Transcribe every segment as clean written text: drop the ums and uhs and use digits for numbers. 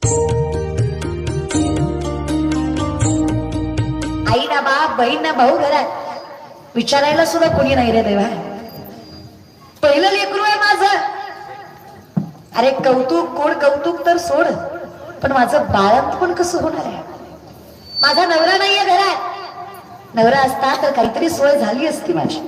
आई ना बाप बहीण ना भाऊ घरात विचारायला सुद्धा कोणी नाही रे देवा. पहिलं लेकरू आहे माझं. अरे कौतुक कोण कौतुक तर सोड, पण माझं बाळंत पण कसं होणार आहे. माझा नवरा नाहीये घरात. नवरा असता तर काहीतरी सोय झाली असती माझी.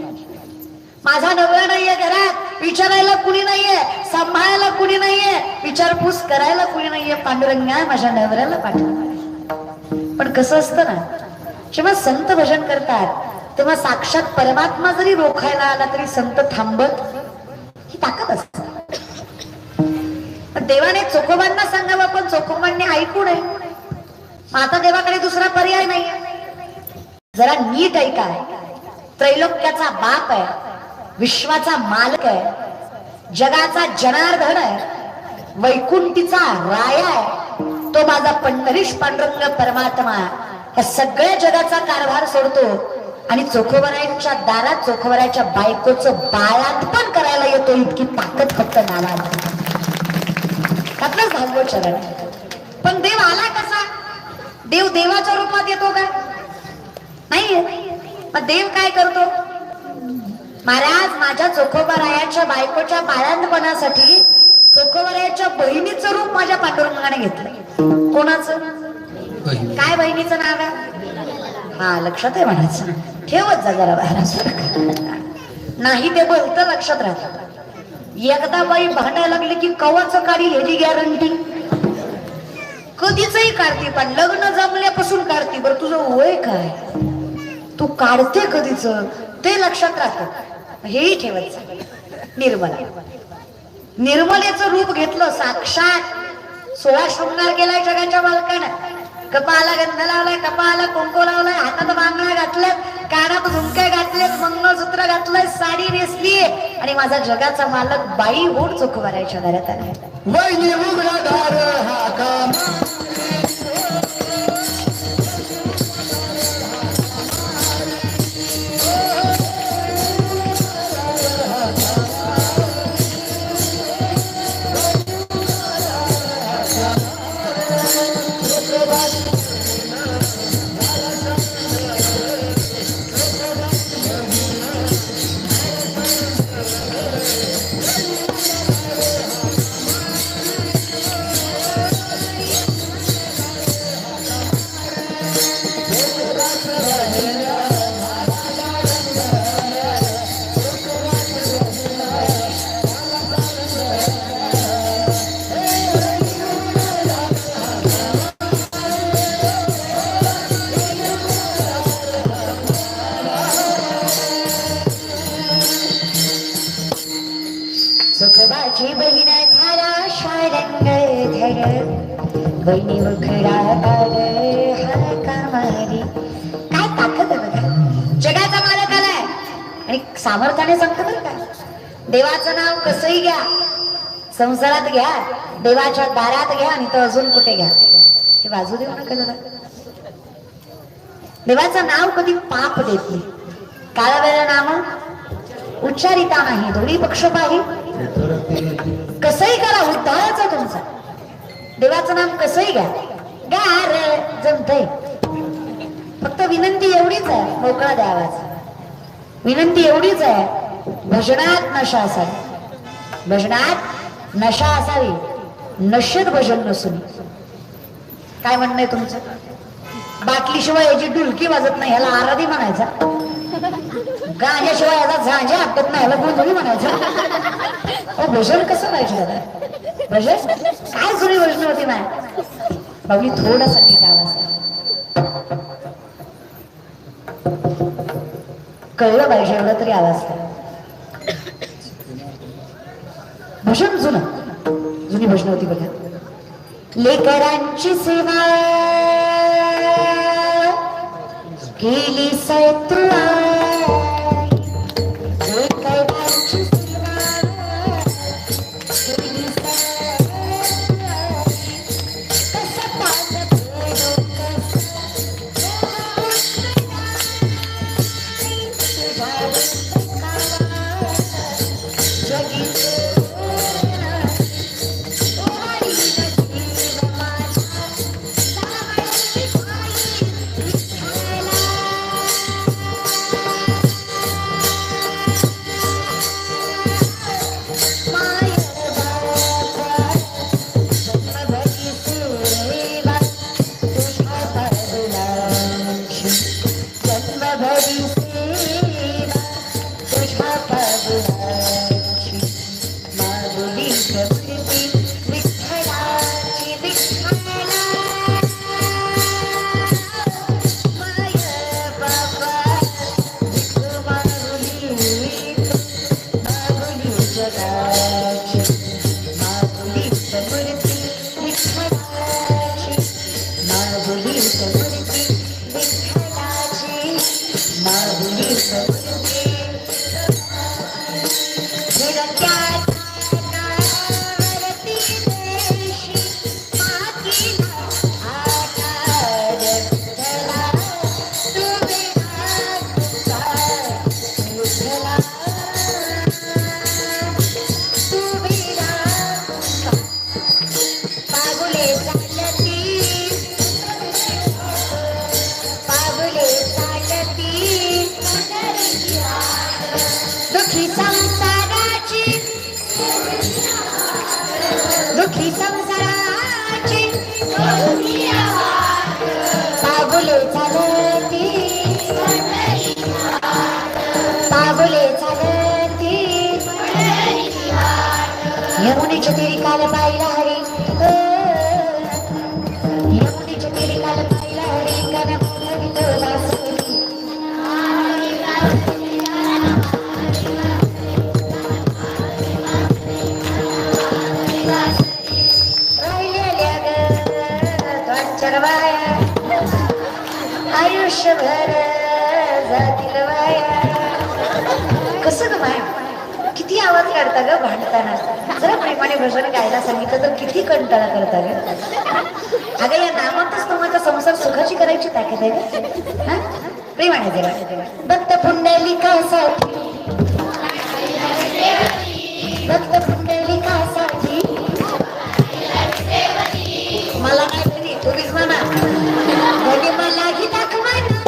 माझा नवरा नाहीये घरात, विचारायला कुणी नाहीये, सांभाळायला कुणी नाहीये, विचारपूस करायला कुणी नाहीये. पांडुरंगा माझ्या नवऱ्याला पाठव. पण कसं असतं ना, जेव्हा संत भजन करतात तेव्हा साक्षात परमात्मा जरी रोखायला आला तरी संत थांबत, ही ताकद असते. पण देवाने चोखोबांना सांगावं, पण चोखोबांनी ऐकू नये. आता देवाकडे दुसरा पर्याय नाही. जरा नीट ऐका. त्रैलोक्याचा बाप आहे, विश्वाचा मालक आहे, जगाचा जनार्दन आहे, वैकुंठीचा राया आहे. तो माझा पंढरीश पांडुरंग परमात्मा या सगळ्या जगाचा कारभार सोडतो आणि चोखोबरायांच्या दारात चोखोबराच्या बायकोचं बाळातपण करायला येतो. इतकी ताकद फक्त नावाला. त्यातलंच भागवत चरण. पण देव आला कसा? देव देवाच्या रूपात येतो का? नाहीये. मग देव काय करतो? महाराज माझ्या चोखोबरायाच्या बायकोच्या बाळंतपणासाठी चोखोबरायाच्या बहिणीचं रूप माझ्या पांडुरंगाने घेतलं. कोणाचं? काय बहिणीचं नाव आहे? हा लक्षात आहे म्हणायचं. ठेवत जा जरा बाहेर. नाही ते बोलतं लक्षात राहत. एकदा बाई भांडायला लागली की कवाच काढी ह्याची गॅरंटी कधीचही काढते, पण लग्न जमल्यापासून काढते. बरं तुझं वय काय, तू काढते कधीच, ते लक्षात राहत. हेही ठेवायचं. निर्मला, निर्मलेचं रूप घेतलं. साक्षात 16 शृंगार केलाय जगाच्या मालकानं. कपाळाला गंध लावलाय, कपाळाला कुंकू लावलाय, हातात बांगड्या घातल्यात, कानात झुमके घातलेत, मंगळसूत्र घातलंय, साडी नेसली आणि माझा जगाचा मालक बाई होऊन चोखोबराच्या घरात आलाय. चोखोबाची बहीण थारा शारंग धर, बहिणी मुखडा पाग हाका मारी. काय ताकद आहे बघा. जगाचा मालक आलाय आणि सामर्थ्याने सांगतो बरं का. देवाचं नाव कसंही घ्या, संसारात घ्या, देवाच्या दारात घ्या आणि तर अजून कुठे घ्या. हे बाजू देऊ नका जरा. देवाचं नाव कधी पाप देत नाही. काळवेळ नाम उच्चारिता नाही, दोन्ही पक्ष पाही. कसंही करा, उद्धाराचा तुमचा. देवाचं नाम कसंही घ्या, घ्या रे, जमतंय. फक्त विनंती एवढीच आहे, मोकळा द्यावाचा. विनंती एवढीच आहे, भजनात नशा असावी. भजनात नशा असावी, नशेत भजन नसून. काय म्हणणं आहे तुमचं? बाटलीशिवाय याची डुलकी वाजत नाही, ह्याला आराधी म्हणायचा. गाण्याशिवाय याचा झांजा आपटत नाही, ह्याला गोंधळी म्हणायचं. भजन कसं पाहिजे दादा? भजन काय जुनी भजन होती ना. बाबली थोडासा नीट आवाज कळलं पाहिजे, एवढं तरी आवाज करा. भजन जुनी भजन होती बघा. लेकरांची सेवा केली सैत्रुआ, पावले चालती दुखी संसाराची दुखी संसाराची पावले चालती पावले चालती यमुनेच्या तीरी काल पाहिला हरी यमुनेच्या तीरी काल पाहिला हरी गाणं आयुष्यभर जातील वाया. कसं ग माय किती आवाज काढता ग भांडताना. जरा प्रेमाने भजन गायला सांगितलं तर किती कंटाळा करता ग. अगं या नामातच तुम्हाला संसार सुखाची करायची ताकद आहे. प्रेमाने देवा भक्त पुंडलिकासाठी भक्त पुंडलिकासाठी मला काय तरी तुम्हीच म्हणा कोणी मलाही दाखवाना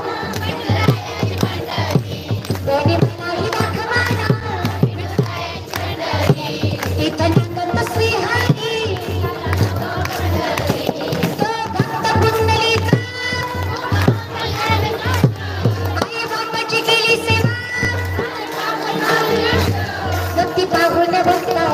कोणी मलाही दाखवाना इथं निघत श्रीहरी तो भक्त पुंडलिका आई बापाची केली सेवा भक्ती पाहून भक्ता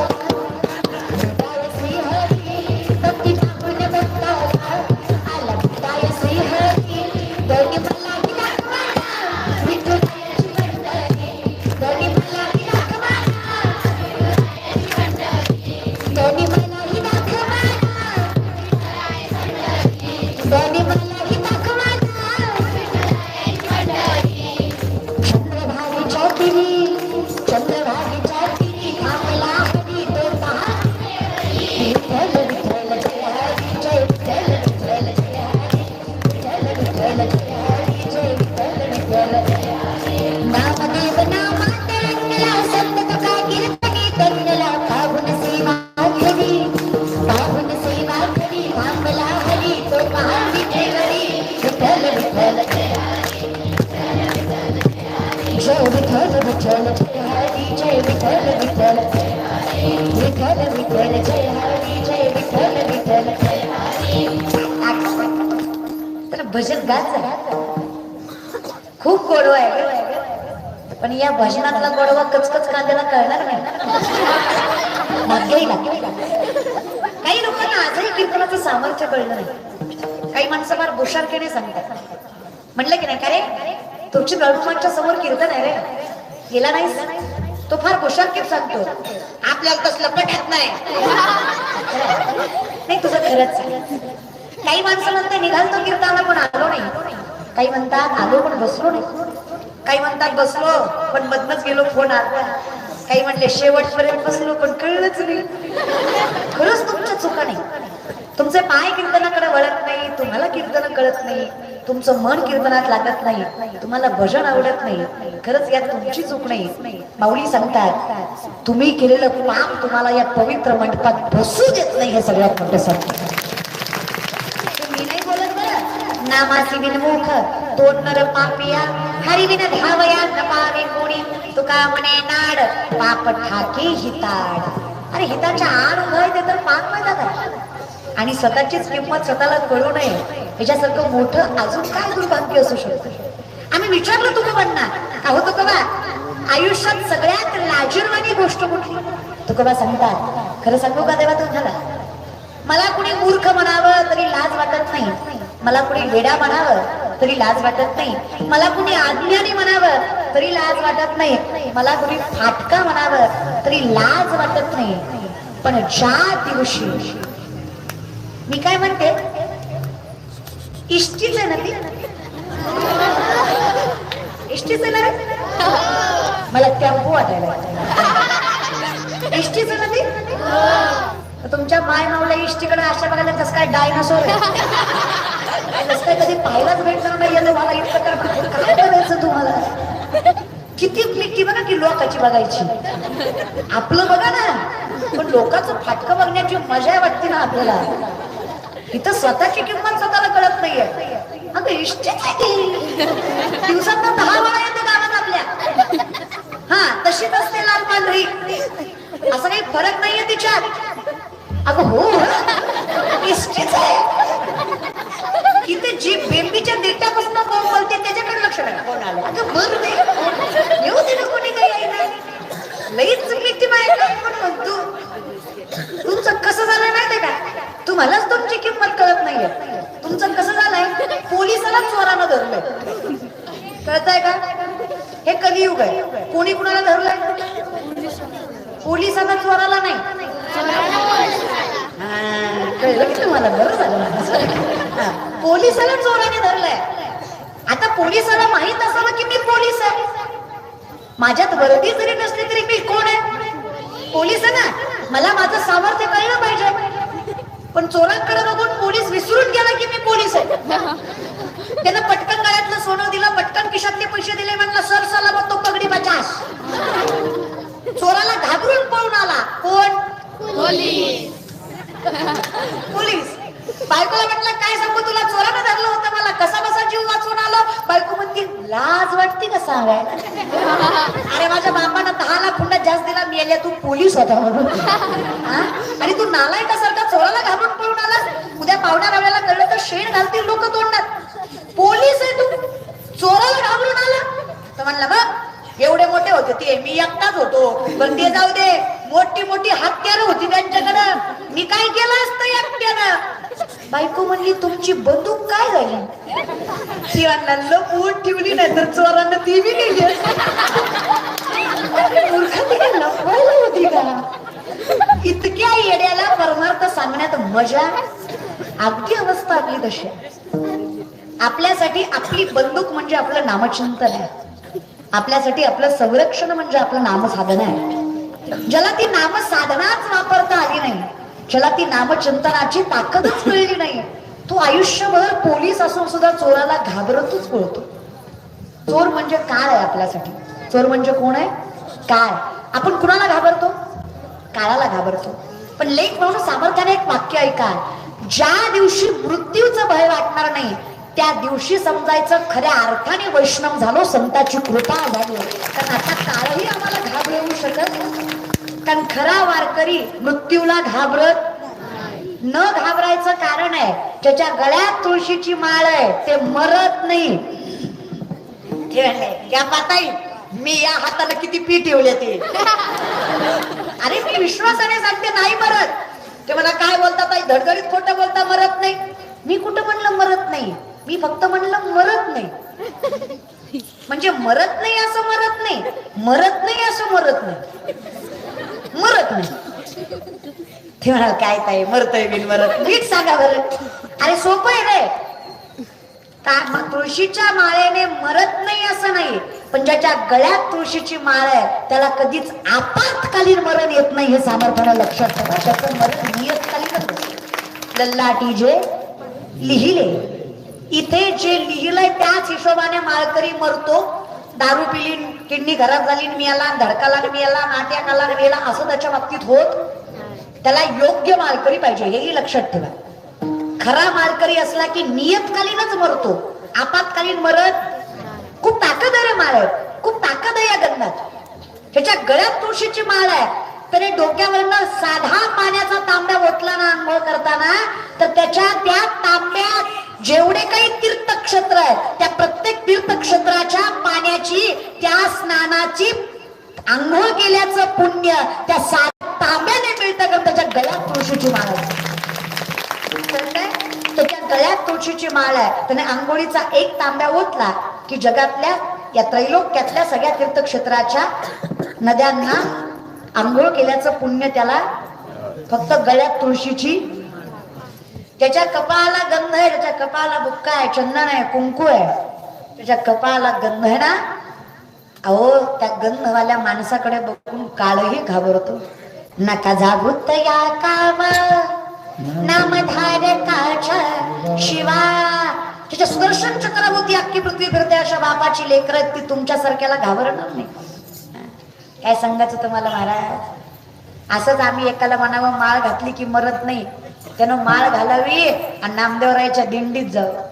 भजन गाच खूप गोडवा आहे पण या भजनातला गोडवा कचकच कांद्याला कळणार नाही. काही लोकांना आजही कीर्तनाचं सामर्थ्य कळलं नाही. काही माणसं फार बुशारकेने सांगतात. म्हणलं की नाही का रे तुमची प्रभुमांच्या समोर कीर्तन आहे रे गेला नाही तो फार बुशारकेत सांगतो आपल्याला तसलं पटत नाही. तुझं खरंच. काही माणसं म्हणतात निघालतो कीर्तनाला पण आलो नाही. काही म्हणतात आलो पण बसलो नाही. काही म्हणतात बसलो पण मधनच गेलो फोन आला. काही म्हणले शेवटपर्यंत बसलो पण कळलंच नाही. खरंच तुमच्या चुका नाही. तुमचे पाय कीर्तनाकडे वळत नाही. तुम्हाला कीर्तन कळत नाही. तुमचं मन कीर्तनात लागत नाही. तुम्हाला भजन आवडत नाही. खरंच यात तुमची चूक नाही. माऊली सांगतात तुम्ही केलेलं पाप तुम्हाला या पवित्र मंडपात बसू देत नाही. हे सगळ्यात मोठं सत्य. नामासी विनमुख तोड नर पापिया हरी विन धावया न पावे कोणी तुका म्हणे नाड पाप ठाके हिताड. अरे हिताच्या आड उभं ते तर पाप नाही जातात. आणि स्वतःचीच किंमत स्वतःला कळू नये याच्यासारखं मोठं अजून काय दुर्भाग्य असू शकतं. आम्ही विचारलं तुकोबांना का हो तुकोबा आयुष्यात सगळ्यात लाजीरवाणी गोष्ट कुठली. तुकोबा सांगतात खरं सांगू का देवा तुम्हाला मला कुणी मूर्ख म्हणावं तरी लाज वाटत नाही. मला कुणी वेडा म्हणावं तरी लाज वाटत नाही. मला कुणी अज्ञानी म्हणावं तरी लाज वाटत नाही. मला कुणी फाटका म्हणावं तरी लाज वाटत नाही. पण ज्या दिवशी मी काय म्हणते इष्टीच आहे ना ती इष्टीच आहे ना मला टेम्पो वाटायला इष्टीच आहे ना ती. तुमच्या माय माऊला इष्टीकडे अशा बघायला कसं काय डायनासोर कसं काय कधी पाहायलाच भेटणार नाही. मला इतकं काय करायचं तुम्हाला. किती भीती बघा की लोकांची बघायची. आपलं बघा ना पण लोकांचं फाटकं बघण्याची मजा वाटते ना आपल्याला. इथं स्वतःची किंमत स्वतःला कळत नाहीये. अगं इष्टीच आहे ती, दिवसात 10 वेळा येते गावात आपल्या. हा तशीच असते लाल पांढरी, असा काही फरक नाहीये तिच्यात. अगं हो इष्टीच आहे. इथे जी बेंबीच्या देठापासून कोण बोलते त्याच्याकडे लक्ष द्या. कोण आलं अगं बरं नाही येऊ दे ना, कोणी काही आहे ना, लईच victim आहे काय पण म्हणतो. तुमचं कसं झालंय माहितीये का, तुम्हालाच तुमची किंमत कळत नाहीये. तुमचं कसं झालंय, पोलिसाला चोरानं धरलंय. कळतंय का, हे कलियुग आहे. कोणी कुणाला धरलंय, पोलिसाला चोराला नाही. कळलं की तुम्हाला, बरं झालं. पोलिसाला चोराने धरलंय. आता पोलिसाला माहित असावं की मी पोलीस आहे. माझ्यात वर्दी जरी नसली तरी मी कोण आहे, पोलीस आहे ना. मला माझं सामर्थ्य कळलं पाहिजे. पण चोरांकडे बघून पोलीस विसरून गेला की मी पोलीस आहे. त्यानं पटकन गळ्यातलं सोनं दिलं, पटकन खिशातले पैसे दिले, म्हणलं सर सलामत तो पगडी बचास. चोराला घाबरून पळून आला. कोण, पोलीस. पोलीस बायकोला म्हटलं काय सांगू तुला, चोरानं धरलं होतं मला, कसा बसा जीव वाचवून आलो. बायको म्हणते लाज वाटते का सांगायला. अरे माझ्या बापानं 10 लाख हुंडा जास्त दिला, मेल्या तू पोलीस होता म्हणून. आणि तू नालायकासारखा चोराला घाबरून पळून आलास. उद्या पाहुण्या रावल्याला कळलं तर शेण घालतील लोक तोंडात. पोलीस आहे तू, चोराला घाबरून आला. तर म्हणलं बघ एवढे मोठे होते ते, मी एकटाच होतो. पण ते जाऊ दे, मोठी मोठी हत्यारं होती त्यांच्याकडं, मी काय केलं असतं एकट्यानं. बायको म्हणली तुमची बंदूक काय झाली. ती म्हणलं लपवून ठेवली, नाही तर चोरांना ती बी गेली. मूर्खाती काय लपवायला होती का. इतक्या येड्याला परमार्थ सांगण्यात मजा. अगदी अवस्था आपली तशी. आपल्यासाठी आपली बंदूक म्हणजे आपलं नामचिंतन आहे. आपल्यासाठी आपलं संरक्षण म्हणजे आपलं नामसाधन आहे. ज्याला ती नामसाधनाच वापरता आली नाही, ज्याला ती नामचिंतनाची ताकदच कळली नाही, तो आयुष्यभर पोलीस असून सुद्धा चोराला घाबरतच पळतो. चोर म्हणजे काळ आहे आपल्यासाठी. चोर म्हणजे कोण आहे, काळ. आपण कुणाला घाबरतो, काळाला घाबरतो. पण लेख म्हणून सामर्थ्याने एक वाक्य ऐका, ज्या दिवशी मृत्यूचं भय वाटणार नाही त्या दिवशी समजायचं खऱ्या अर्थाने वैष्णव झालो, संताची कृपा झाली. कारण आता काळही आम्हाला घाबरवू शकत, कारण खरा वारकरी मृत्यूला घाबरत. न घाबरायचं कारण आहे, ज्याच्या गळ्यात तुळशीची माळ आहे ते मरत नाही. त्या पाताई मी या हाताला किती पी ठेवले ते. अरे मी विश्वासाने सांगते नाही मरत. ते मला काय बोलता ताई, धडधडीत खोटं बोलता, मरत नाही. मी कुठं म्हणलं मरत नाही, मी फक्त म्हणलं मरत नाही. म्हणजे मरत नाही असं मरत नाही, मरत नाही असं मरत नाही, मरत नाही. ते म्हणाल काय ताई मरतय बिन मरत, नीट सांगा बरं. अरे सोपं आहे रे. तुळशीच्या माळेने मरत नाही असं नाही, पण ज्याच्या गळ्यात तुळशीची माळ आहे त्याला कधीच आपत्कालीन मरण येत नाही, हे सामर्थ्यानं लक्षात ठेवा. त्याचं मरण नियतकालीन. लल्लाटी जे लिहिले, इथे जे लिहिलंय त्याच हिशोबाने माळकरी मरतो. दारू पिली, किडनी खराब झाली, मिळाला धडकाला, मिळाला नाट्याकाला, मिळाला असं त्याच्या बाबतीत होत. त्याला योग्य माळकरी पाहिजे, हेही लक्षात ठेवा. खरा माळकरी असला की नियतकालीनच मरतो, आपत्कालीन मरत. खूप ताकद आहे माळ, खूप ताकद आहे या गंधात. त्याच्या गळ्यात तुळशीची माळ आहे, तरी डोक्यावरनं साधा पाण्याचा तांब्या ओतला ना आंघोळ करताना, तर त्याच्या त्या तांब्यात जेवढे काही तीर्थक्षेत्र आहेत त्या प्रत्येक तीर्थक्षेत्राच्या पाण्याची, त्या स्नानाची, आंघोळ केल्याचं पुण्य त्या तांब्याने मिळतं. कारण त्याच्या गळ्यात तुळशीची माळ आहे. त्याच्या गळ्यात तुळशीची माळ आहे. त्याने आंघोळीचा एक तांब्या ओतला की जगातल्या या त्रैलोक्यातल्या सगळ्या तीर्थक्षेत्राच्या नद्यांना आंघोळ केल्याचं पुण्य त्याला. फक्त गळ्यात तुळशीची. त्याच्या कपाळाला गंध आहे, त्याच्या कपाळाला बुक्का आहे, चंदन आहे, कुंकू आहे, त्याच्या कपाळाला गंध आहे ना. अहो त्या गंधवाल्या माणसाकडे बघून काळही घाबरतो. नका जागृत या काम नामधारकाच्या शिवा. त्याच्या सुदर्शन चक्राभोवती अख्खी पृथ्वी फिरते. अशा बापाची लेकर ती तुमच्यासारख्याला घाबरणार नाही. काय सांगायचं तुम्हाला महाराज. असंच आम्ही एकाला म्हणावं माळ घातली की मरत नाही, त्यानं माळ घालावी आणि नामदेवरायाच्या दिंडीत जावं,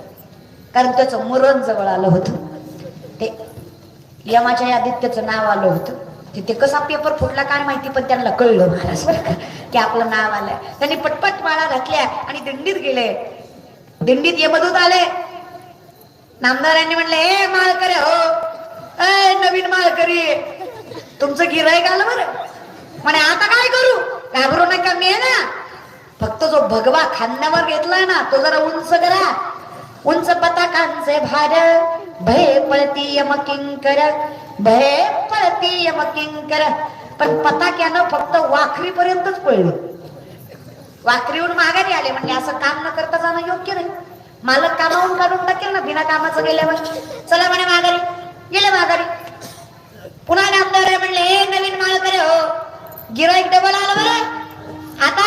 कारण त्याचं मरण जवळ आलं होतं. ते यमाच्या यादीत त्याचं नाव आलं होतं. तिथे कसा पेपर फुटला काय माहिती, पण त्यांना कळलं महाराज बरं का की आपलं नाव आलंय. त्यांनी पटपट माळा घातल्या आणि दिंडीत गेले. दिंडीत यमदूत आले. नामदारांनी म्हणले, ए माळकरी हो, ए नवीन माळकरी, तुमचं गिऱ्हाईक आलं बरं. म्हणे आता काय करू? घाबरू नका, मी आहे ना. फक्त जो भगवा खांद्यावर घेतलाय ना तो जरा उंच करा. उंच पताकांचे भार, भय पळती यमकिंकर, भय पळती यमकिंकर. पण पताक्यानं फक्त वाखरी पर्यंतच पळलं. वाखरीहून माघारी आले. म्हणजे असं काम न करता जाणं योग्य नाही. मालक कामावून काढून टाकेल ना बिना कामाचं गेल्यावर. चला म्हणे माघारी. गेले माघारी. पुन्हा नामदार म्हणले, हे नवीन माळकरी हो, गिऱ्हाईक डबल आलं बरं. आता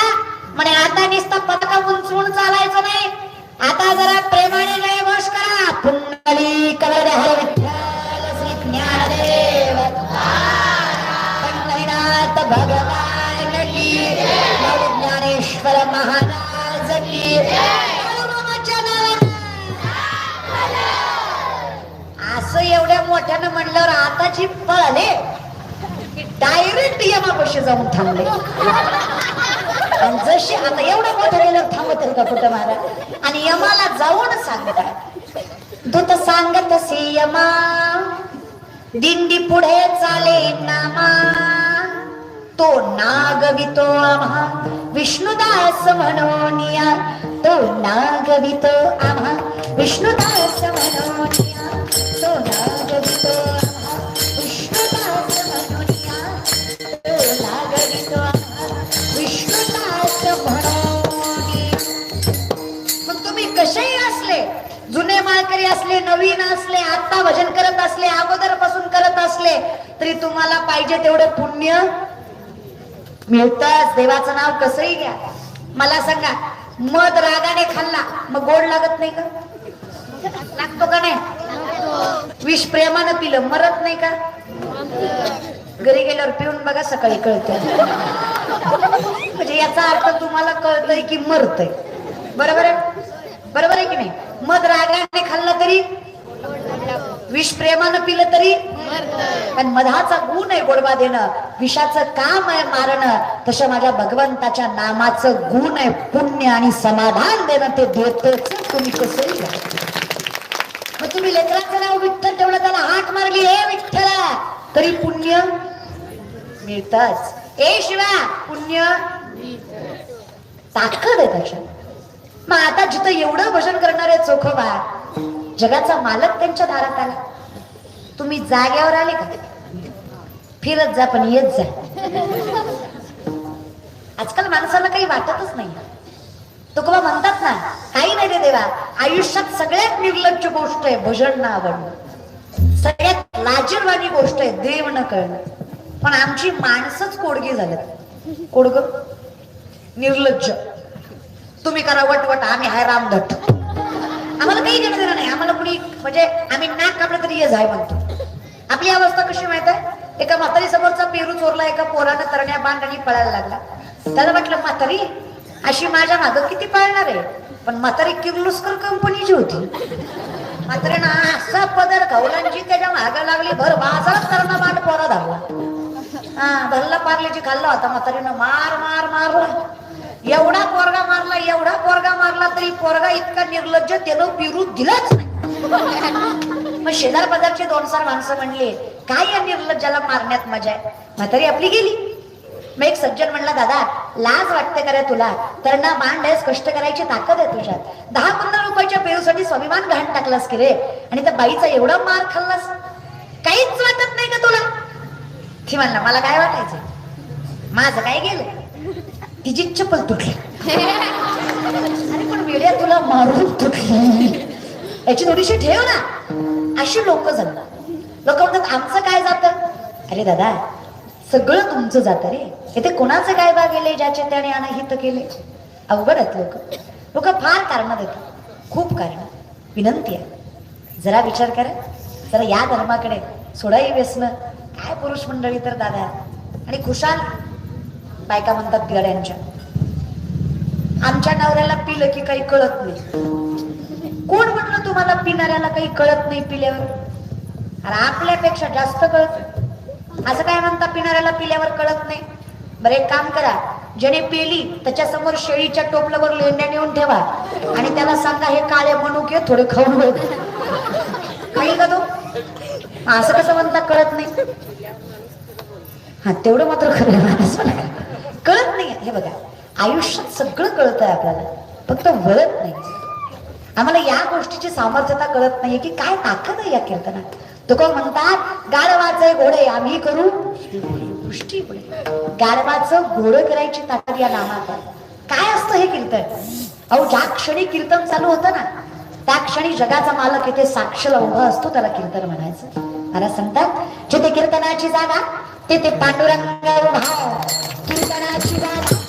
म्हणे आता नुसता पताका उंचवून चालायचं नाही, आता जरा प्रेमाने लय वश करा. पुंडली कवळ हर विठ्ठल श्री ज्ञानदेव पंढरीनाथ भगवान की, ज्ञानेश्वर महाराज की. असं एवढ्या मोठ्यानं म्हणल्यावर आताची पळाले की डायरेक्ट यमापाशी जाऊन थांबले. आणि जशी आता एवढं मोठं गेल्यावर थांबत का कुठं महाराज. आणि यमाला जाऊन सांगतात, दूत सांगत सी यमा, दिंडी पुढे चाले नामा, तो नागवितो आम्हा विष्णुदास म्हणून या, तो नागवितो आम्हा विष्णुदास म्हणून या, तो नागवितो आम्हा विष्णुदास म्हणून या, तो नागवितो आम्हा विष्णुदास म्हणून या. मग तुम्ही कसेही असले, जुने माळकरी असले, नवीन असले, आता भजन करत असले, अगोदरपासून करत असले, तरी तुम्हाला पाहिजे तेवढं पुण्य मिळतच. देवाचं नाव कसंही घ्या. मला सांगा, मध रागाने खाल्ला मग गोड लागत नाही का? लागतो का नाही? विष प्रेमानं पिलं मरत नाही का? घरी गेल्यावर पिऊन बघा, सकाळी कळतं. म्हणजे याचा अर्थ तुम्हाला कळतंय की मरतय. बरोबर आहे? बरोबर आहे की नाही? मध रागाने खाल्लं तरी, विष प्रेमानं पिलं तरी. पण मधाचा गुण आहे गोडवा देणं, विषाचं काम आहे मारणं. तसं माझ्या भगवंताच्या नामाचं गुण आहे पुण्य आणि समाधान देणं. ते देतच तुम्ही कसंही घ्या. मग तुम्ही लेकराचं नाव विठ्ठल ठेवलं, त्याला हाक मारली हे विठ्ठला, तरी पुण्य मिळतच. ए शिवा, पुण्य ताकद आहे त्याच्यात. मग आता जिथं एवढं भजन करणारे चोखोबा, जगाचा मालक त्यांच्या दारात आला, तुम्ही जाग्यावर आले का? फिरत जा पण येत जा. आजकाल माणसाला काही वाटतच नाही. तुकोबा म्हणतात ना, काही नाही रे देवा, आयुष्यात सगळ्यात निर्लज्ज गोष्ट आहे भजन न आवडणं. सगळ्यात लाजीरवाणी गोष्ट आहे देव न कळणं. पण आमची माणसंच कोडगी झालेत. कोडग निर्लज्ज. तुम्ही करा वटवट, आम्ही हाय रामदत्त. आम्हाला काही घेणं देणं नाही. आम्हाला कुणी म्हणजे आम्ही नाक कापलं तरी ये जाय म्हणतो. आपली अवस्था कशी माहित आहे? एका म्हातारी समोरचा पेरू चोरला, एका पोरानं तरण्या बांधणी पळायला लागला. त्याला म्हटलं, म्हातारी अशी माझ्या मागं किती पळणार आहे? पण म्हातारी किर्लोस्कर कंपनीची होती. म्हातारीनं असा पदर घावलांची त्याच्या मागं लागली, भर बाजारात तरणा बांध पोरा धावला. हा, भरला पार्लेजी खाल्ला होता. म्हातारीनं मार मार मारला, एवढा पोरगा मारला, एवढा पोरगा मारला, तरी पोरगा इतका निर्लज्ज, त्यानं पिरू दिलाच नाही. मग शेजार बाजारचे 2-4 माणसं म्हणले, काय या निर्लज्जाला मारण्यात मजा आहे? म्हातारी आपली गेली. मग एक सज्जन म्हणला, दादा लाज वाटते का रे तुला? तर ना मांड आहेस, कष्ट करायची ताकद आहे तुझ्यात. 10-15 रुपयाच्या पेरूसाठी स्वाभिमान घाण टाकलास की रे, आणि त्या बाईचा एवढा मार खाल्लास, काहीच वाटत नाही का तुला? ती म्हणला, मला काय वाटायचं, माझं काय गेलं, तिची चप्पल तुटली. अरे पण वेड्या, तुला मारून तुटली, याची थोडीशी ठेव ना. अशी लोक जमतात. लोक म्हणतात आमचं काय जातं. अरे दादा, सगळं तुमचं जातं रे. इथे कोणाचं काय बा गेले, ज्याचे त्याने अनहित केले. अवघड आहेत लोक. लोक फार कारण देतात, खूप कारण. विनंती आहे, जरा विचार करा, जरा या धर्माकडे. सोडाई व्यसन काय पुरुष मंडळी तर दादा, आणि खुशाल बायका म्हणतात गड्यांच्या. आमच्या नवऱ्याला पिलं की काही कळत नाही. कोण म्हणलं तुम्हाला पिणाऱ्याला काही कळत नाही पिल्यावर? अरे आपल्यापेक्षा जास्त कळत. असं काय म्हणता पिणाऱ्याला पिल्यावर कळत नाही? बरं एक काम करा, ज्याने पेली त्याच्या समोर शेळीच्या टोपल्यावर लेंड्या नेऊन ठेवा आणि त्याला सांगा हे काळे मनुके थोडे खाऊन बघ. खाईल का तो? असं कसं म्हणता कळत नाही? हा तेवढं मात्र खरं कळत नाही. हे बघा आयुष्यात सगळं कळतंय आपल्याला, फक्त वळत नाही. आम्हाला या गोष्टीची सामर्थ्यता कळत नाहीये की काय ताकद आहे या कीर्तनात. तुका म्हणतात गाढवाचे घोडे आम्ही करू पुष्टी पुढे. गाढवाचं घोडं करायची ताकद या नामात. काय असतं हे कीर्तन? अहो ज्या क्षणी कीर्तन चालू होतं ना त्या क्षणी जगाचा मालक इथे साक्षीला उभा असतो, त्याला कीर्तन म्हणायचं. मला सांगतात जिथे कीर्तनाची जागा तिथे पांडुरंग उभा. कीर्तनाची जागा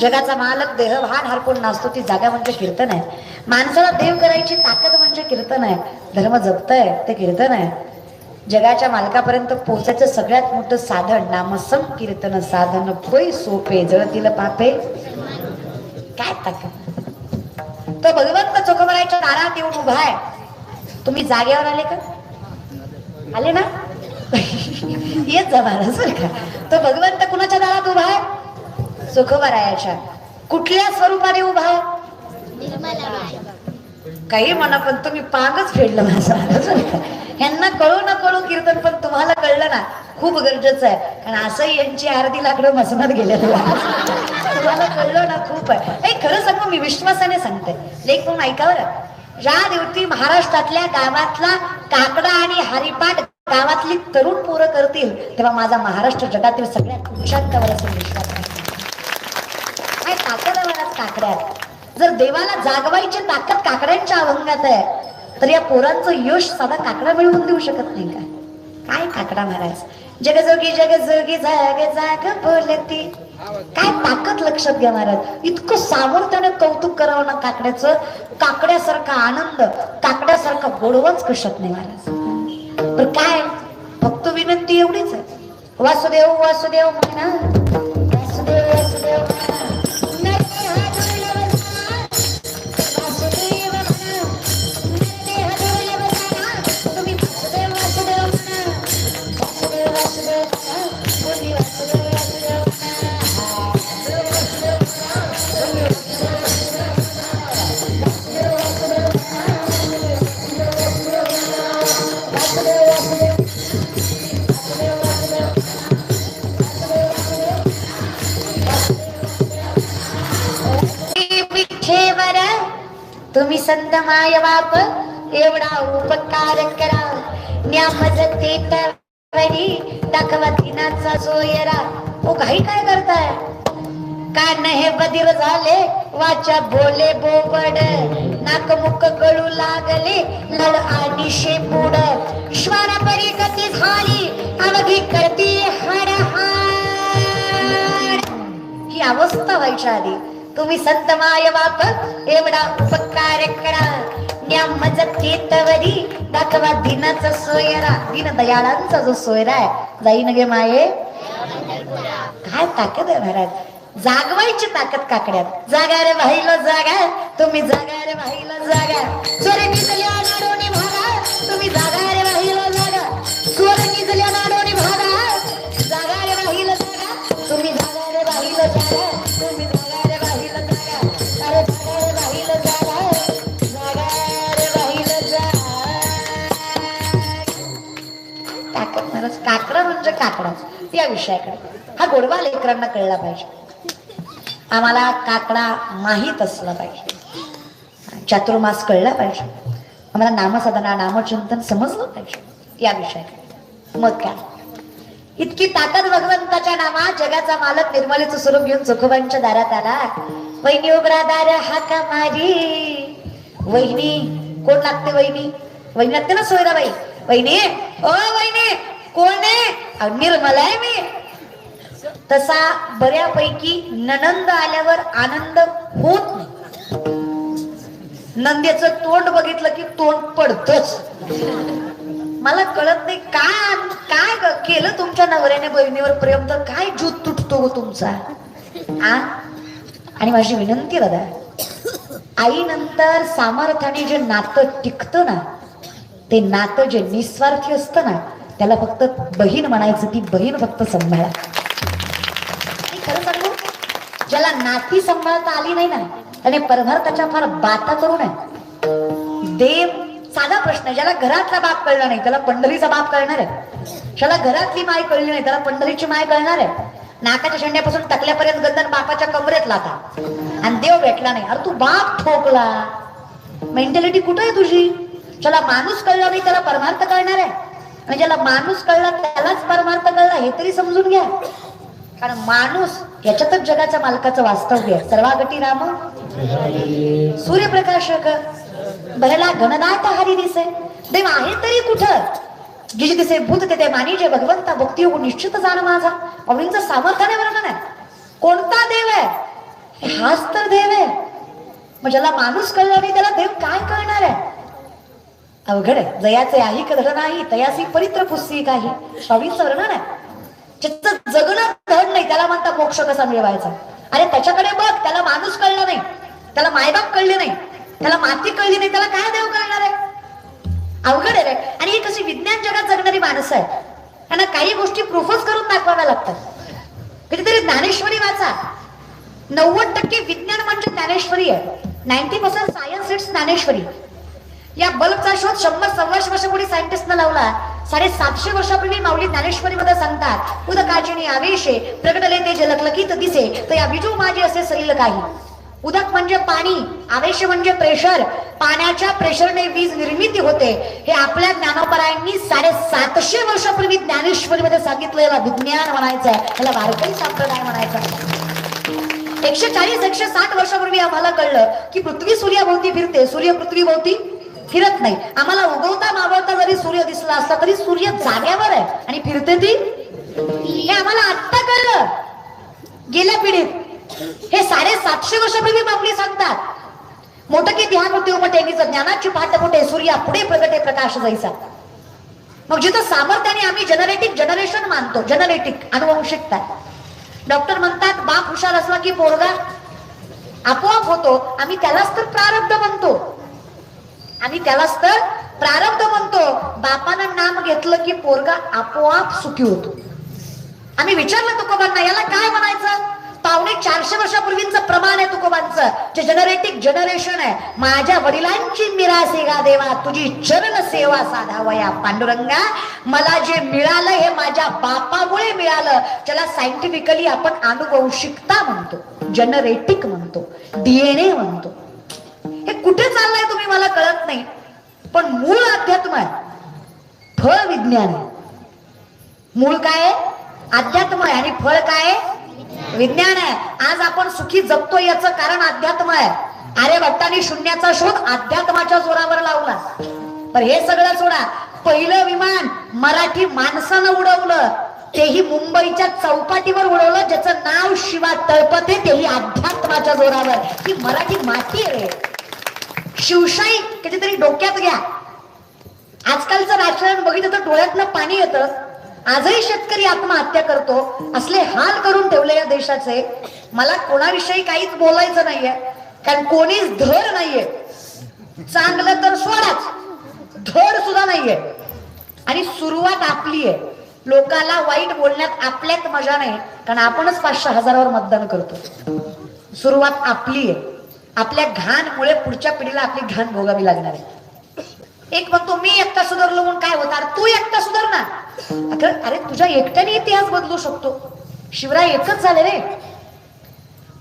जगाचा मालक देहभान हरपून नाचतो ती जागा म्हणजे कीर्तन आहे. माणसाला देव करायची ताकद म्हणजे कीर्तन आहे. धर्म जपतंय ते कीर्तन आहे. जगाच्या मालकापर्यंत पोहोचायचं सगळ्यात मोठं साधन नामसं कीर्तन साधन पै सोपे जळतील पापे. काय ताकद! तो भगवंत चोखोबराच्या दारात येऊन उभा आहे. तुम्ही जागेवर आले का? आले ना? येत जा महाराज का. तो भगवंत कुणाच्या दारात उभा आहे? चोखोबरायाच्या. कुठल्या स्वरूपाने उभा आहे? काही म्हणा पण तुम्ही पागच फेडलं माझं. यांना कळू न कळू कीर्तन पण तुम्हाला कळलं ना खूप गरजेचं आहे. कारण असंही यांची अर्धी लाकडं मसनात गेले. तुम्हाला कळलं ना खूप आहे. खरं सांगू मी विश्वासाने सांगते लेख म्हणून ऐकावर. ज्या दिवशी महाराष्ट्रातल्या गावातला काकडा आणि हरिपाठ गावातली तरुण पोरं करतील तेव्हा माझा महाराष्ट्र जगातील सगळ्यात उच्चांकावर असेल विश्वास. काय ताकद आहे काकड्यात. जर देवाला जागवायची ताकद काकड्यांच्या अभंगात आहे तर या पोरांचं यश साधा काकडा मिळवून देऊ शकत नाही का? काय काकडा महाराज. जगजोगी जगजोगी जाग जाग बोलती. काय ताकद लक्षात घ्या महाराज. इतकं सामर्थ्याने कौतुक करावं ना काकड्याचं. काकड्यासारखा आनंद काकड्यासारखा गोडवाच कशत नाही महाराज. पण काय फक्त विनंती एवढीच आहे वासुदेव वासुदेव म्हणा वासुदेव वासुदेव. तुम्ही संत माय बाप एवढा उपकार करा. न्यामजते तवरी दाखवा दिनाचा सोयरा. ओ काही काय करताय? कान हे बधीर झाले, वाचा बोले बोबड, नाक मुख गळू लागले, लड आणि शेपूड, श्वारा परी गती झाली, अवघी करती हाड हाड. ही अवस्था व्हायच्या आधी तुम्ही संत माय बाप एवढा उपकार करा. न्यामज केतवरी दाखवा दिनाचा सोयरा. दीन दयाळांचा जो सोयरा आहे, जाईन गे माये. काय ताकद आहे महाराज, जागवायची ताकद काकड्यात. जागा रे भाईला जागा, तुम्ही जागा रे भाईला जागा. सोरे निजल्या नाडोनी भागा, तुम्ही जागा रे भाईला जागा. सोरे निजल्या नाडोनी भागा, जागा रे भाईला जागा. तुम्ही जागा रे भाईला जागा, तुम्ही जागा रे भाईला जागा. अरे जागा रे भाईला जागा, जागा रे भाईला जागा. ताकद महाराज, काकडा म्हणजे काकडाच. या विषयाकडे हा गोडवा लेकरांना कळला पाहिजे. आम्हाला काकडा माहीत असला पाहिजे, चातुर्मास कळला पाहिजे, आम्हाला नामसाधना नामचिंतन समजलं पाहिजे. या विषयाकडे मग काय इतकी ताकद भगवंताच्या नामात. जगाचा मालक निर्मलेचं स्वरूप घेऊन चोखोबांच्या दारात आला. वहिनी उघडा दार हाका मारी. वहिनी कोण लागते? वहिनी वहिनी लागते ना सोयराबाई. वहिनी ओ वहिनी कोण आहे? निर्मला आहे मी. तसा बऱ्यापैकी ननंद आल्यावर आनंद होत नाही. नंदेचं तोंड बघितलं की तोंड पडतच. मला कळत नाही काय काय केलं तुमच्या नवऱ्याने बहिणीवर प्रेम तर काय जीव तुटतो गो तुमचा. आणि माझी विनंती दादा, आई नंतर सामर्थ्याने जे नातं टिकतं ना, ते नातं जे निस्वार्थी असतं ना, त्याला फक्त बहीण म्हणायचं. ती बहीण फक्त सांभाळा. खरं सांगू, ज्याला नाती सांभाळता आली नाही ना, त्याने परमार्थाच्या फार बाता करू नये. देव साधा प्रश्न, ज्याला घरातला बाप कळला नाही त्याला पंढरीचा बाप कळणार आहे. ज्याला घरातली माय कळली नाही त्याला पंढरीची माय कळणार आहे. नाकाच्या शेंड्यापासून टकल्यापर्यंत गंधन बापाच्या कमरेत लाता आणि देव भेटला नाही. अरे तू बाप ठोकला. मेंटॅलिटी कुठं आहे तुझी? ज्याला माणूस कळला नाही त्याला परमार्थ कळणार आहे, आणि ज्याला माणूस कळला त्यालाच परमार्थ कळला हे तरी समजून घ्या. कारण माणूस याच्यातच जगाच्या मालकाचं वास्तव्य आहे. सर्वागटी राम सूर्यप्रकाशक भरला घनदाट हरी दिसे. देव आहे तरी कुठं? जिजे दिसे भूत ते मानी जे भगवंता भक्ती हो निश्चित जाण माझा. अवलींचं सामर्थ्याने वर्णन आहे. कोणता देव आहे? हाच तर देव आहे. मग ज्याला माणूस कळला नाही त्याला देव काय कळणार आहे? अवघड आहे. जयाचे आही धड नाही तयासी परित्र पुस्ती काही. स्वामींचं वर्णन आहे. ज्याचं जगणं धड नाही त्याला म्हणता मोक्ष कसा मिळवायचा. अरे त्याच्याकडे बघ, त्याला माणूस कळला नाही, त्याला मायबाप कळले नाही, त्याला माती कळली नाही, त्याला काय देव कळणार आहे? अवघड आहे रे. आणि ही कशी विज्ञान जगात जगणारी माणसं आहेत, त्यांना काही गोष्टी प्रूफच करून दाखवाव्या लागतात. कधीतरी ज्ञानेश्वरी वाचा. 90% विज्ञान म्हणजे ज्ञानेश्वरी आहे. 90% सायन्स इट्स ज्ञानेश्वरी. या बल्बचा शोध 100-125 वर्षापूर्वी सायंटिस्टनं लावला. 750 वर्षापूर्वी माऊली ज्ञानेश्वरी मध्ये सांगतात, उदकाचिनी आवेशे प्रगटले ते झलकलकीत दिसे, तर या बिजू माझे असे सैल काही. उदक म्हणजे पाणी, आवेश म्हणजे प्रेशर. पाण्याच्या प्रेशरने वीज निर्मिती होते. हे आपल्या ज्ञानोपरायांनी 750 वर्षापूर्वी ज्ञानेश्वरी मध्ये सांगितलं. याला विज्ञान म्हणायचं आहे, याला वारकरी संप्रदाय म्हणायचा. 140-160 वर्षापूर्वी आम्हाला कळलं की पृथ्वी सूर्याभोवती फिरते, सूर्य पृथ्वीभोवती फिरत नाही. आम्हाला उगवता मावळता जरी सूर्य दिसला असला तरी सूर्य जाग्यावर आहे आणि फिरते ती. हे आम्हाला आत्ता कळलं, गेल्या पिढीत. हे 750 वर्षापूर्वी माऊली सांगतात. मोठं की ध्यान होते उमटेनीच ज्ञानाची पाठ मोठे, सूर्या पुढे प्रगटे प्रकाश जैसा. मग जिथं सामर्थ्याने आम्ही जेनरेटिक जनरेशन मानतो, जेनरेटिक अनुवंशिकता. डॉक्टर म्हणतात बाप हुशार असला की पोरगा आपोआप होतो. आम्ही त्यालाच तर प्रारब्ध म्हणतो. आम्ही त्यालाच तर प्रारब्ध म्हणतो. बापानं नाम घेतलं की पोरगा आपोआप सुखी होतो. आम्ही विचारलं तुकोबांना याला काय म्हणायचं? 450 वर्षापूर्वींचं प्रमाण आहे तुकोबांचं, जे जनरेटिक जनरेशन आहे. माझ्या वडिलांची मिरासी गा देवा, तुझी चरण सेवा साधावया पांडुरंगा. मला जे मिळालं हे माझ्या बापामुळे मिळालं, ज्याला सायंटिफिकली आपण अनुवंशिकता म्हणतो, जनरेटिक म्हणतो, डीएनए म्हणतो. हे कुठे चाललंय तुम्ही मला कळत नाही. पण मूळ अध्यात्म आहे, फळ विज्ञान आहे. मूळ काय आहे? अध्यात्म आहे आणि फळ काय आहे? विज्ञान आहे. आज आपण सुखी जगतो याचं कारण अध्यात्म आहे. आर्यभट्टाने शून्याचा शोध अध्यात्माच्या जोरावर लावला. पण हे सगळं सोडा, पहिलं विमान मराठी माणसानं उडवलं, तेही मुंबईच्या चौपाटीवर उडवलं, ज्याचं नाव शिवा तळपते, तेही अध्यात्माच्या जोरावर. ही मराठी माती आहे. शिवशाही कधीतरी डोक्यात घ्या. आजकालचं राजकारण बघितलं तर डोळ्यातनं पाणी येतं. आजही शेतकरी आत्महत्या करतो. असले हाल करून ठेवले या देशाचे. मला कोणाविषयी काहीच बोलायचं नाहीये, कारण कोणीच धड नाहीये. चांगलं तर सोडाच, धड सुद्धा नाहीये. आणि सुरुवात आपली आहे. लोकाला वाईट बोलण्यात आपल्यात मजा नाही, कारण आपणच 500,000वर मतदान करतो. सुरुवात आपली आहे. आपल्या घाणमुळे पुढच्या पिढीला आपली घाण भोगावी लागणार आहे. एक म्हणतो मी एकटा सुधारलो म्हणून काय होणार, तू एकटा सुधार ना. अरे तुझ्या एकट्याने इतिहास बदलू शकतो. शिवराय एकच झाले रे.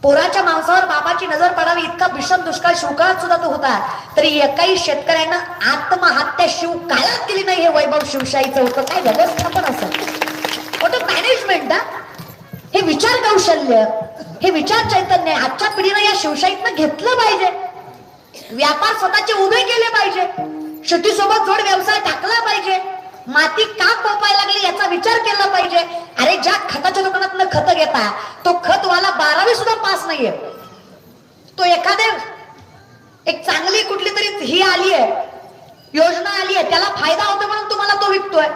पोराच्या मांसावर बाबाची नजर पडावी इतका भीषण दुष्काळ शिवकाळात सुद्धा तो होता, तरी एकाही शेतकऱ्यानं आत्महत्या शिवकाळात केली नाही. हे वैभव शिवशाहीचं होतं. काय व्यवस्थापन असं मोठं मॅनेजमेंट. हे विचार कौशल्य, हे विचार चैतन्य आजच्या पिढीनं या शिवशाहीतनं घेतलं पाहिजे. व्यापार स्वतःचे उभे केले पाहिजे. शेतीसोबत जोड व्यवसाय टाकला पाहिजे. माती का कोपायला लागली याचा विचार केला पाहिजे. अरे ज्या खताच्या दुकानातनं खत घेता, तो खतवाला 12वी सुद्धा पास नाहीये. तो एखाद्या एक चांगली कुठली तरी ही आली आहे, योजना आली आहे, त्याला फायदा होतो म्हणून तुम्हाला तो विकतोय.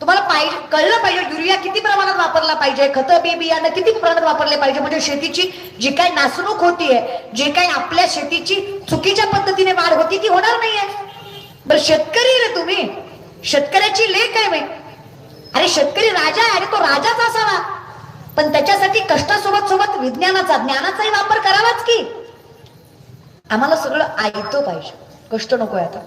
तुम्हाला पाहिजे, कळलं पाहिजे युरिया किती प्रमाणात वापरला पाहिजे, खतं बियाणं किती प्रमाणात वापरले पाहिजे, म्हणजे शेतीची जी काही नासणूक होतीये, जे काही आपल्या शेतीची चुकीच्या पद्धतीने वाढ होती ती होणार नाहीये. बरं शेतकरी रे तुम्ही, शेतकऱ्याची लेख आहे मी. अरे शेतकरी राजा आहे. अरे तो राजाच असावा, पण त्याच्यासाठी कष्टासोबत सोबत विज्ञानाचा ज्ञानाचाही वापर करावाच की. आम्हाला सगळं ऐकतो पाहिजे, कष्ट नकोय. आता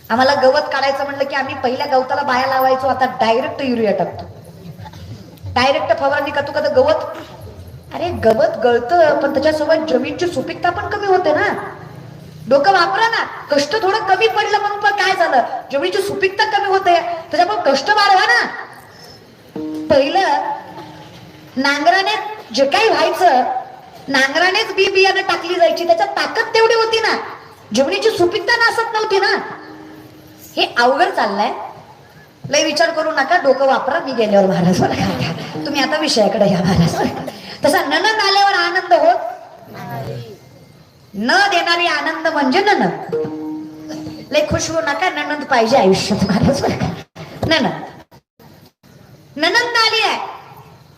आम्हाला गवत काढायचं म्हणलं की आम्ही पहिल्या गवताला बाया लावायचो, आता डायरेक्ट युरिया टाकतो, डायरेक्ट फवारणी करतो. का गवत, अरे गवत गळतं पण त्याच्यासोबत जमीनची सुपीकता पण कमी होते ना. डोकं वापरा ना. कष्ट थोडं कमी पडलं म्हणून पण काय झालं, जमिनीची सुपीकता कमी होते, त्याच्यामुळे कष्ट वाढवा ना. पहिलं नांगराने जे काही व्हायचं, नांगरानेच बियाणं टाकली जायची, त्याच्यात ताकद तेवढी होती ना, जमिनीची सुपीकता नासत नव्हती ना. हे अवघड चाललंय. लय विचार करू नका, डोकं वापरा. मी गेल्यावर महाराज तुम्ही आता विषयाकडे या महाराज. तसा ननंद आल्यावर आनंद होत न देणारी आनंद म्हणजे ननंद. लय खुश होऊ नका, ननंद पाहिजे आयुष्यात महाराज. ननंद आली आहे,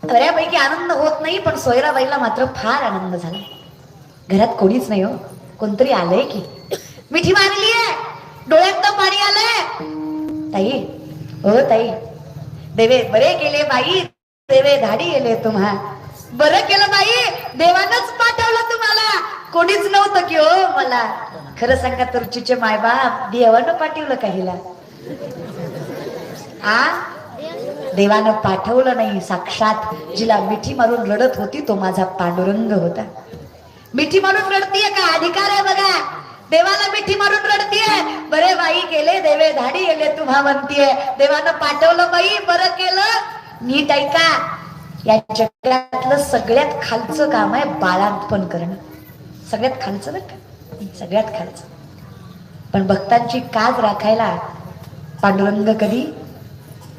बऱ्यापैकी आनंद होत नाही, पण सोयराबाईला मात्र फार आनंद झाला. घरात कोणीच नाही हो, कोणतरी आलंय की. मिठी मारली आहे, डोळ्यात पाणी आलंय. ताई, हो ताई, देवे बरे केले बाई, देवे धाडी गेले तुम्हा. बरं केलं बाई, देवानच पाठवलं तुम्हाला, कोणीच नव्हतं की हो मला. खरं सांगा तुमचे मायबाप देवानं पाठवलं का हिला? देवानं पाठवलं नाही. साक्षात जिला मिठी मारून रडत होती तो माझा पांडुरंग होता. मिठी मारून रडतीये का? अधिकार आहे बघा. देवाला मिठी मारून रडतीये. बरे बाई केले, देवे धाडी गेले तुम्हा म्हणतीये. देवानं पाठवलं बाई, बरं केलं. नीट ऐका, या जगातलं सगळ्यात खालचं काम आहे बाळांतपण करणं. सगळ्यात खालचं बरं का, सगळ्यात खालचं. पण भक्तांची काज राखायला पांडुरंग कधी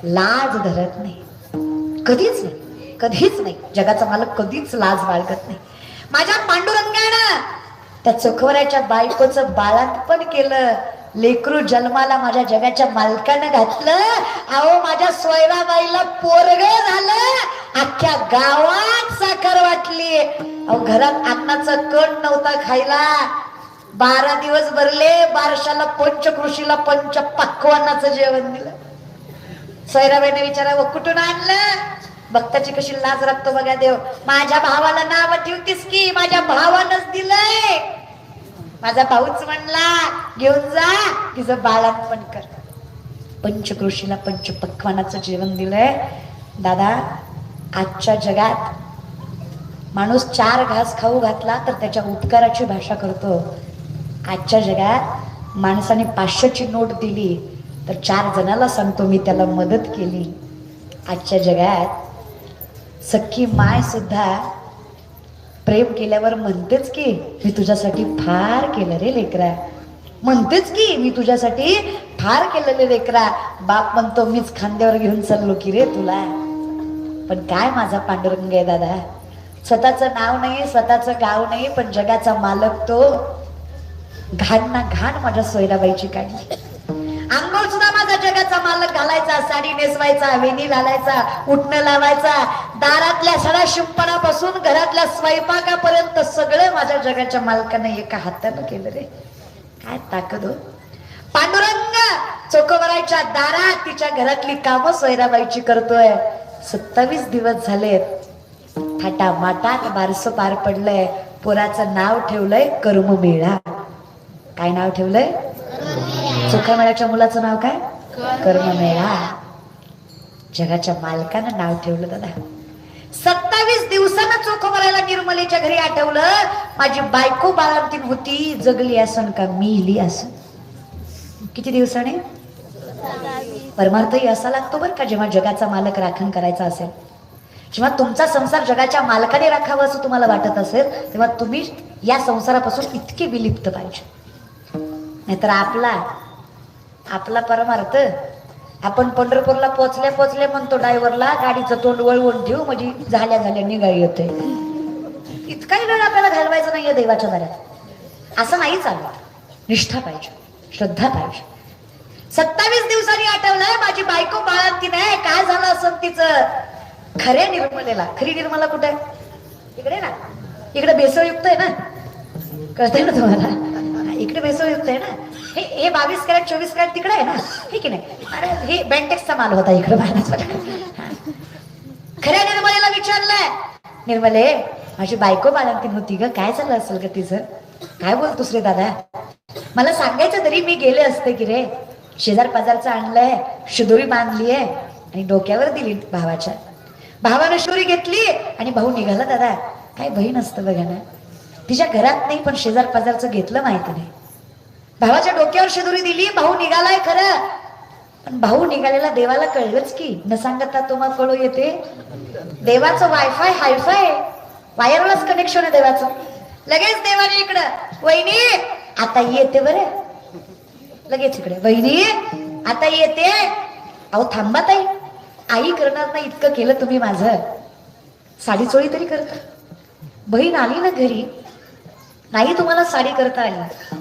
लाज धरत नाही. कधीच नाही, कधीच नाही. जगाचा मालक कधीच लाज बाळगत नाही. माझ्या पांडुरंगानं त्या चोखवऱ्याच्या बायकोचं बाळांतपण केलं. लेकरू जन्माला माझ्या जगाच्या मालकानं घातलं. अहो माझ्या सोयराबाईला पोरगं झालं. अख्ख्या गावात साखर वाटली. अहो घरात अन्नाचं कण नव्हता खायला. 12 दिवस भरले, बारशाला पंचकृषीला पंच पक्वानाचं जेवण दिलं. सोयराबाईने विचारावं कुठून आणलं? भक्ताची कशी लाज राखतो बघा देव. माझ्या भावाला नाव ठेवतीस की? माझ्या भावानंच दिलंय. माझा भाऊच म्हणला घेऊन जा, तिचं बाळांतपण कर. पंचकृषीला पंचपक्वानाचं जेवण दिलंय. दादा, आजच्या जगात माणूस 4 घास खाऊ घातला तर त्याच्या उपकाराची भाषा करतो. आजच्या जगात माणसाने 500ची नोट दिली तर 4 जणाला सांगतो मी त्याला मदत केली. आजच्या जगात सख्खी माय सुद्धा प्रेम केल्यावर म्हणतेच की मी तुझ्यासाठी फार केलं रे लेकरा, म्हणतेच की मी तुझ्यासाठी फार केलेले लेकरा. बाप म्हणतो मीच खांद्यावर घेऊन चाललो की रे तुला. पण काय माझा पांडुरंग आहे दादा, स्वतःचं नाव नाही, स्वतःचं गाव नाही, पण जगाचा मालक तो. घाण ना घाण माझ्या सोयराबाईची काढली. अंघोळ सुद्धा माझा जगाचा मालक घालायचा, साडी नेसवायचा, वेणी घालायचा, उठणं लावायचा, दारातल्या सडा शिंपणापासून घरातल्या स्वयंपाकापर्यंत सगळं माझ्या जगाच्या मालकाने एका हातानं केलं रे. काय ताकद हो. पांडुरंग चोखोबराच्या दारात तिच्या घरातली कामं सोयराबाईची करतोय. 27 दिवस झालेत, थाटा माटात बारसं पार पडलंय. पोराचं नाव ठेवलंय कर्ममेळा. काय नाव ठेवलंय? चोखामेळ्याच्या मुलाचं नाव काय? कर्ममेळा. जगाच्या मालकानं नाव ठेवलं दादा. 27 दिवसानं चोखोबराला निर्मलेच्या घरी आठवलं, माझी बायको बाळंतीण होती, जगली असन का मिली असन. किती दिवसाने? परमार्थही असा लागतो बरं का, जेव्हा जगाचा मालक राखण करायचा असेल, जेव्हा तुमचा संसार जगाच्या मालकाने राखावा असं तुम्हाला वाटत असेल, तेव्हा तुम्ही या संसारापासून इतके विलिप्त पाहिजे. नाहीतर आपला परमार्थ आपण पंढरपूरला पोचले म्हणतो ड्रायव्हरला, गाडीचं तोंड वळवून ठेवू म्हणजे झाल्या निघाई येते. इतकाही वेळ आपल्याला घालवायचं नाहीये देवाच्या दारात. असं नाही चालत. निष्ठा पाहिजे, श्रद्धा पाहिजे. 27 दिवसांनी आठवलंय माझी बायको बाळंतीण आहे. काय झालं असं तिचं? खऱ्या निर्मलेला. खरी निर्मला कुठे आहे? इकडे ना, इकडे भेसळयुक्त आहे ना, कळतंय ना तुम्हाला? इकडे भेसळयुक्त आहे ना. हे 22 कॅरेट 24 कॅरेट तिकडे आहे ना, हे की नाही? अरे हे बेंटेक्सचा माल होता इकडे बाहेरच. खऱ्या निर्मलेला विचारलंय, निर्मले माझी बायको बाळंतीण होती ग, काय झालं असेल ग तिचं? काय बोलतोस रे दादा? मला सांगायचं तरी मी गेले असते की रे. शेजार पाजारचं आणलंय, शिदोरी बांधली आहे आणि डोक्यावर दिली भावाच्या. भावानं शिदोरी घेतली आणि भाऊ निघाला दादा. काय बहीण असतं बघा ना, तिच्या घरात नाही पण शेजार पाजारचं घेतलं माहिती नाही. भावाच्या डोक्यावर शिदोरी दिली, भाऊ निघालाय खरं, पण भाऊ निघालेला देवाला कळलंच की न सांगता तुम्हाला कळू येते. देवाचं वायफाय हायफाय वायरलेस कनेक्शन आहे देवाचं. लगेच देवाने इकडं, वहिनी आता येते बरे, लगेच इकडे, वहिनी आता येते. अहो थांबा ताई, आई करणार नाही इतकं केलं तुम्ही माझं. साडी चोळी तरी करता. बहीण आली ना घरी, नाही तुम्हाला साडी करता आली,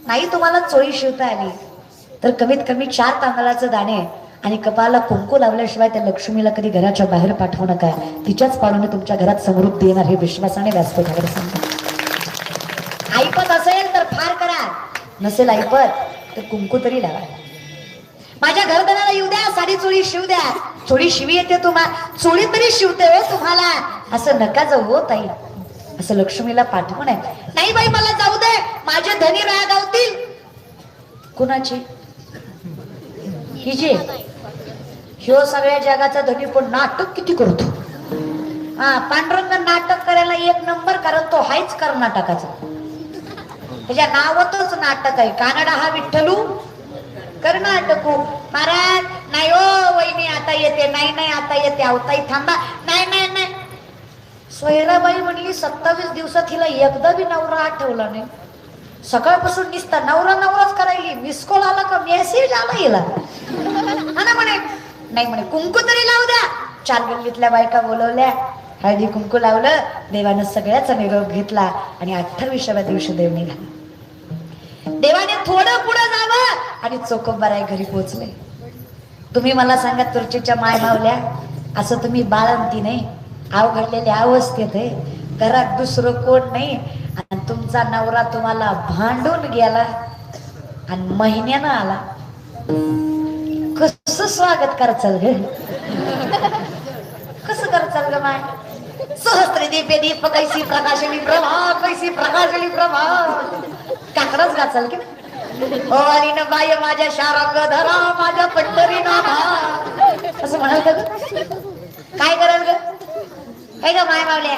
नाही तुम्हाला चोळी शिवता आली, तर कमीत कमी 4 तांदळाचे दाणे आणि कपाळाला कुंकू लावल्याशिवाय त्या लक्ष्मीला कधी घराच्या बाहेर पाठवू नका. तिच्याच पाडूने तुमच्या घरात समृद्धी येणार हे विश्वासाने व्यासपीठावर सांगा. ऐपत असेल तर फार करा, नसेल ऐपत तर कुंकू तरी लावा. माझ्या घरदाराला येऊ द्या, साडी चोळी शिव द्या. चोळी शिवी येते तुम्हाला, चोळी तरी शिवते हो तुम्हाला. असं नका जाऊ हो ताई, असं लक्ष्मीला पाठवून आहे. नाही बाई मला जाऊ दे, माझे धनी रागावतील. कुणाची? हिजे. ह्यो सगळ्या जगाचा धनी पण नाटक किती करतो. हा, पांडुरंग नाटक करायला 1 नंबर, कारण तो हायच कर्नाटकाचा. त्याच्या नावातच नाटक आहे. कानडा हा विठ्ठलू, कर्नाटकू. महाराज नाही हो वहिनी आता येते, नाही आता येते. आवताई थांबा, नाही. सोयराबाई म्हणली 27 दिवसात हिला एकदा बी नवरा आठवला नाही. सकाळपासून निसता नवराच करायली. मिस कॉल आला का मेसेज आला हिला. हा म्हणे, नाही म्हणे कुंकू तरी लावू द्या. 4 गल्लीतल्या बायका बोलवल्या, हळदी कुंकू लावलं. देवानं सगळ्याचा निरोप घेतला आणि 28व्या दिवशी देव निघाला. देवाने थोडं पुढे जावं आणि चोखोबाराय घरी पोहोचले. तुम्ही मला सांगा तुर्चीच्या माय मावल्या, असं तुम्ही बाळंती नाही, अवघडलेल्या अवस्थेत आहे, घरात दुसरं कोण नाही आणि तुमचा नवरा तुम्हाला भांडून गेला आणि महिन्यानं आला, कसं स्वागत करचाल ग? कसं करचाल ग माय? सहस्त्र दीपे दीप कैसी प्रकाशली प्रभा, कैसी प्रकाशली प्रभा. काकडाच गाचाल की ओ अलीन बाय माझ्या शारंग धरा, माझ्या पंढरी नामा, असं म्हणाल का? काय कराल ग? काय ग माय मावल्या?